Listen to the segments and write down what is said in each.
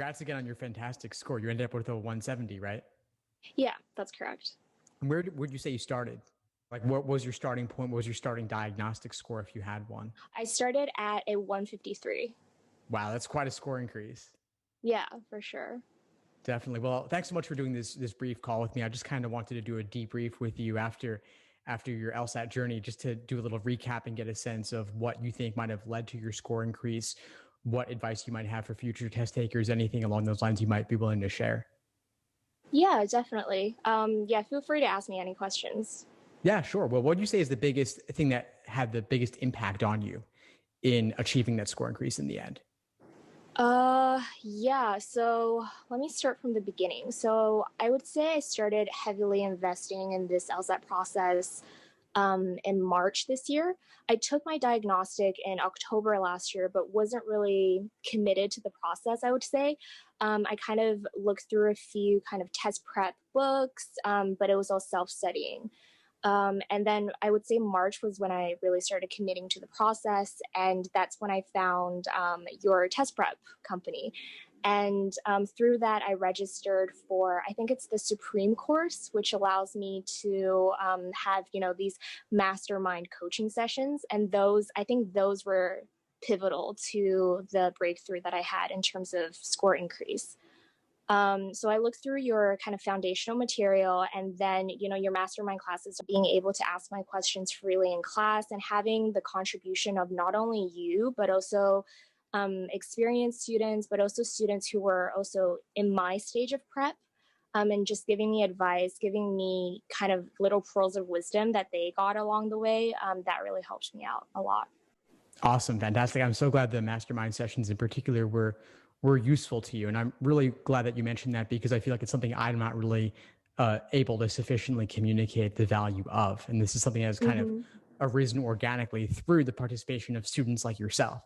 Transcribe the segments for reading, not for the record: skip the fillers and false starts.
congrats again on your fantastic score. You ended up with a 170, right? Yeah, that's correct. And would you say you started? Like, what was your starting point? What was your starting diagnostic score if you had one? I started at a 153. Wow, that's quite a score increase. Yeah, for sure. Definitely. Well, thanks so much for doing this brief call with me. I just kind of wanted to do a debrief with you after your LSAT journey, just to do a little recap and get a sense of what you think might have led to your score increase, what advice you might have for future test takers, anything along those lines you might be willing to share. Yeah, definitely. Yeah, feel free to ask me any questions. Yeah, sure. Well, what would you say is the biggest thing that had the biggest impact on you in achieving that score increase in the end? Yeah, so let me start from the beginning. So I would say I started heavily investing in this LSAT process in March this year. I took my diagnostic in October last year, but wasn't really committed to the process, I would say. I kind of looked through a few kind of test prep books, but it was all self studying. And then I would say March was when I really started committing to the process. And that's when I found your test prep company. And through that, I registered for, I think it's the Supreme course, which allows me to have, these mastermind coaching sessions. And I think those were pivotal to the breakthrough that I had in terms of score increase. So I looked through your kind of foundational material, and then, your mastermind classes, being able to ask my questions freely in class and having the contribution of not only you, but also experienced students, but also students who were also in my stage of prep. And just giving me advice, giving me kind of little pearls of wisdom that they got along the way, that really helped me out a lot. Awesome, fantastic. I'm so glad the mastermind sessions in particular were useful to you, and I'm really glad that you mentioned that because I feel like it's something I'm not really able to sufficiently communicate the value of, and this is something that's kind of Mm-hmm. arisen organically through the participation of students like yourself.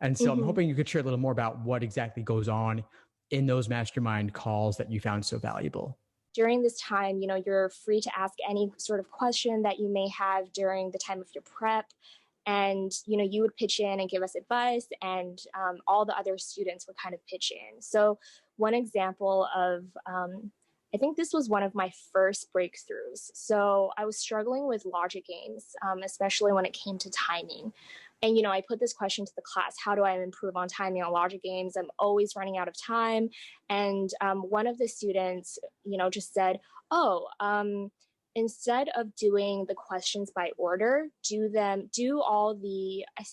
And so I'm Mm-hmm. hoping you could share a little more about what exactly goes on in those mastermind calls that you found so valuable. During this time, you're free to ask any sort of question that you may have during the time of your prep. And, you would pitch in and give us advice, and all the other students would kind of pitch in. So, one example of, I think this was one of my first breakthroughs. So, I was struggling with logic games, especially when it came to timing. And, I put this question to the class: how do I improve on timing on logic games? I'm always running out of time. And one of the students, just said, oh, instead of doing the questions by order, I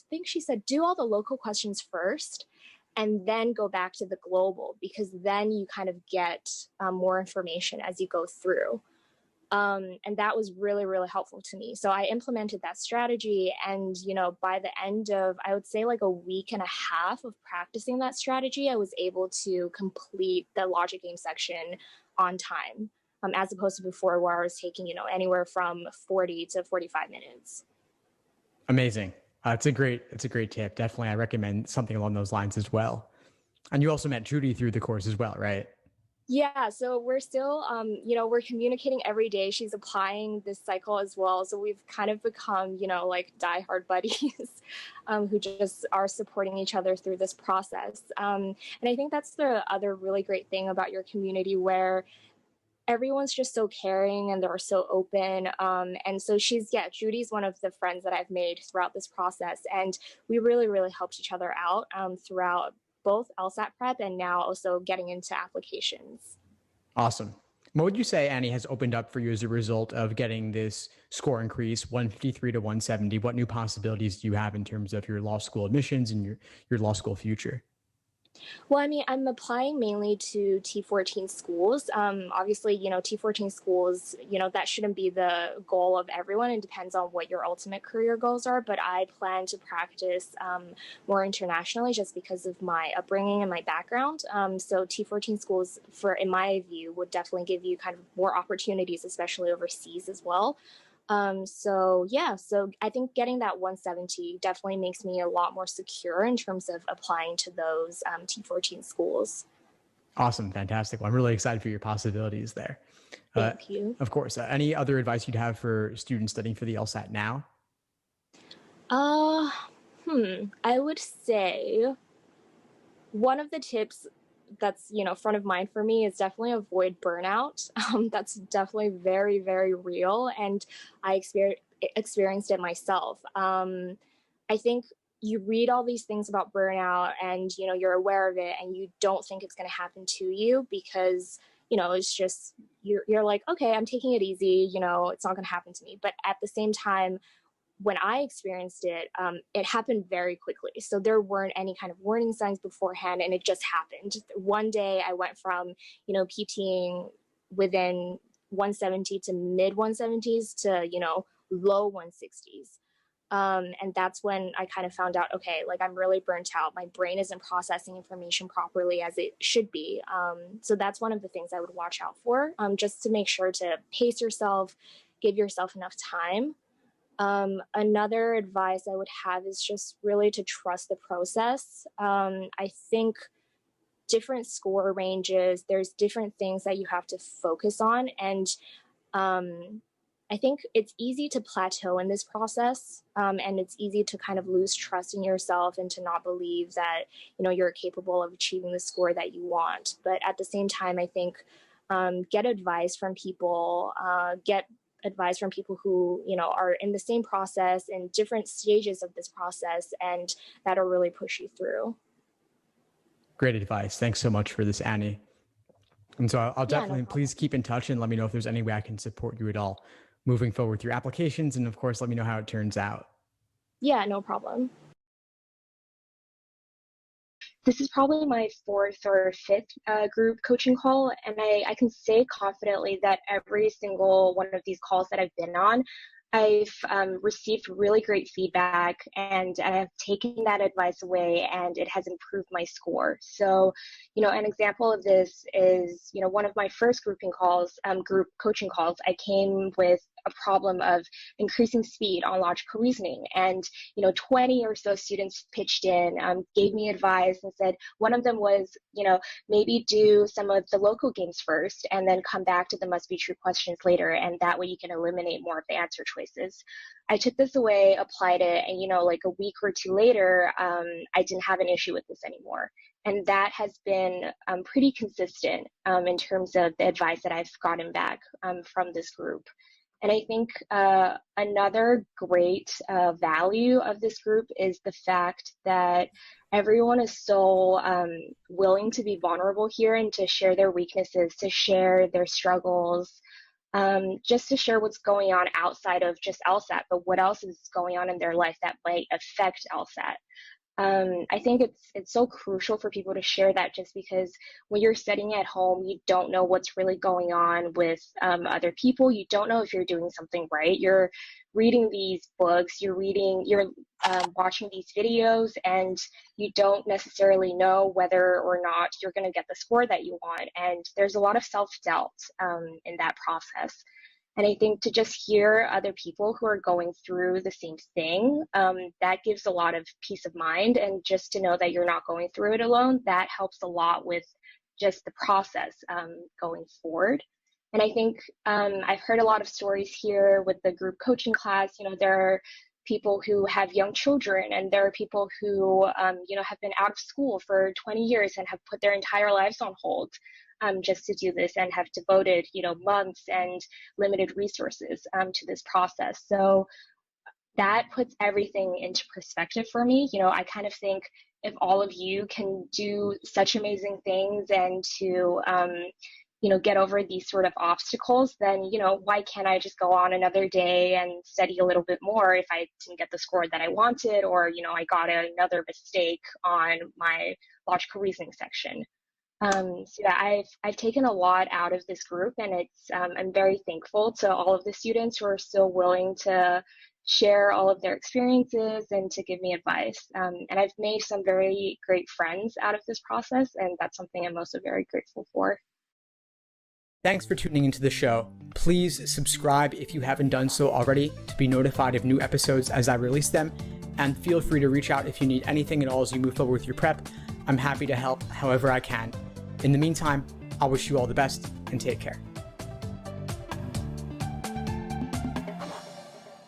think she said, do all the local questions first and then go back to the global, because then you kind of get more information as you go through. And that was really, really helpful to me. So I implemented that strategy. And, by the end of, I would say, like a week and a half of practicing that strategy, I was able to complete the logic game section on time, as opposed to before where I was taking, anywhere from 40 to 45 minutes. Amazing. It's a great tip. Definitely, I recommend something along those lines as well. And you also met Judy through the course as well, right? Yeah, so we're still, we're communicating every day. She's applying this cycle as well. So we've kind of become, like diehard buddies who just are supporting each other through this process. And I think that's the other really great thing about your community, where everyone's just so caring and they're so open. And so Judy's one of the friends that I've made throughout this process. And we really, really helped each other out throughout both LSAT prep and now also getting into applications. Awesome. What would you say, Annie, has opened up for you as a result of getting this score increase, 153 to 170? What new possibilities do you have in terms of your law school admissions and your law school future? Well, I mean, I'm applying mainly to T14 schools. Obviously, T14 schools, that shouldn't be the goal of everyone. It depends on what your ultimate career goals are. But I plan to practice more internationally just because of my upbringing and my background. So T14 schools, in my view, would definitely give you kind of more opportunities, especially overseas as well. So I think getting that 170 definitely makes me a lot more secure in terms of applying to those T14 schools. Awesome. Fantastic. Well, I'm really excited for your possibilities there. Uh, Thank you. of course, any other advice you'd have for students studying for the LSAT now? Uh, I would say one of the tips that's, front of mind for me is definitely avoid burnout. That's definitely very, very real. And I experienced it myself. I think you read all these things about burnout and, you're aware of it and you don't think it's going to happen to you because, it's just, you're like, okay, I'm taking it easy. It's not going to happen to me. But at the same time, when I experienced it, it happened very quickly. So there weren't any kind of warning signs beforehand, and it just happened. One day I went from, PTing within 170 to mid 170s to, low 160s. And that's when I kind of found out, okay, like I'm really burnt out. My brain isn't processing information properly as it should be. So that's one of the things I would watch out for, just to make sure to pace yourself, give yourself enough time. Another advice I would have is just really to trust the process. I think different score ranges, there's different things that you have to focus on. And I think it's easy to plateau in this process, and it's easy to kind of lose trust in yourself and to not believe that, you're capable of achieving the score that you want. But at the same time, I think get advice from people, get advice from people who, are in the same process in different stages of this process, and that'll really push you through. Great advice. Thanks so much for this, Annie. And so I'll definitely, please keep in touch and let me know if there's any way I can support you at all moving forward with your applications. And of course, let me know how it turns out. Yeah, no problem. This is probably my fourth or fifth group coaching call, and I can say confidently that every single one of these calls that I've been on, I've received really great feedback, and I've taken that advice away, and it has improved my score. So, an example of this is, one of my first group coaching calls, I came with a problem of increasing speed on logical reasoning, and 20 or so students pitched in, gave me advice, and said one of them was, maybe do some of the local games first, and then come back to the must be true questions later, and that way you can eliminate more of the answer choices. I took this away, applied it, and like a week or two later, I didn't have an issue with this anymore. And that has been pretty consistent in terms of the advice that I've gotten back from this group. And I think another great value of this group is the fact that everyone is so willing to be vulnerable here and to share their weaknesses, to share their struggles, just to share what's going on outside of just LSAT, but what else is going on in their life that might affect LSAT. I think it's so crucial for people to share that, just because when you're studying at home, you don't know what's really going on with other people. You don't know if you're doing something right. You're reading these books, you're watching these videos, and you don't necessarily know whether or not you're going to get the score that you want. And there's a lot of self-doubt in that process. And I think to just hear other people who are going through the same thing, that gives a lot of peace of mind. And just to know that you're not going through it alone, that helps a lot with just the process going forward. And I think I've heard a lot of stories here with the group coaching class. There are people who have young children, and there are people who, have been out of school for 20 years and have put their entire lives on hold. Just to do this, and have devoted, months and limited resources to this process. So that puts everything into perspective for me. I kind of think if all of you can do such amazing things and to, get over these sort of obstacles, then, why can't I just go on another day and study a little bit more if I didn't get the score that I wanted, or, I got another mistake on my logical reasoning section. So yeah, I've taken a lot out of this group, and I'm very thankful to all of the students who are still willing to share all of their experiences and to give me advice. And I've made some very great friends out of this process, and that's something I'm also very grateful for. Thanks for tuning into the show. Please subscribe if you haven't done so already to be notified of new episodes as I release them, and feel free to reach out if you need anything at all as you move forward with your prep. I'm happy to help however I can. In the meantime, I wish you all the best and take care.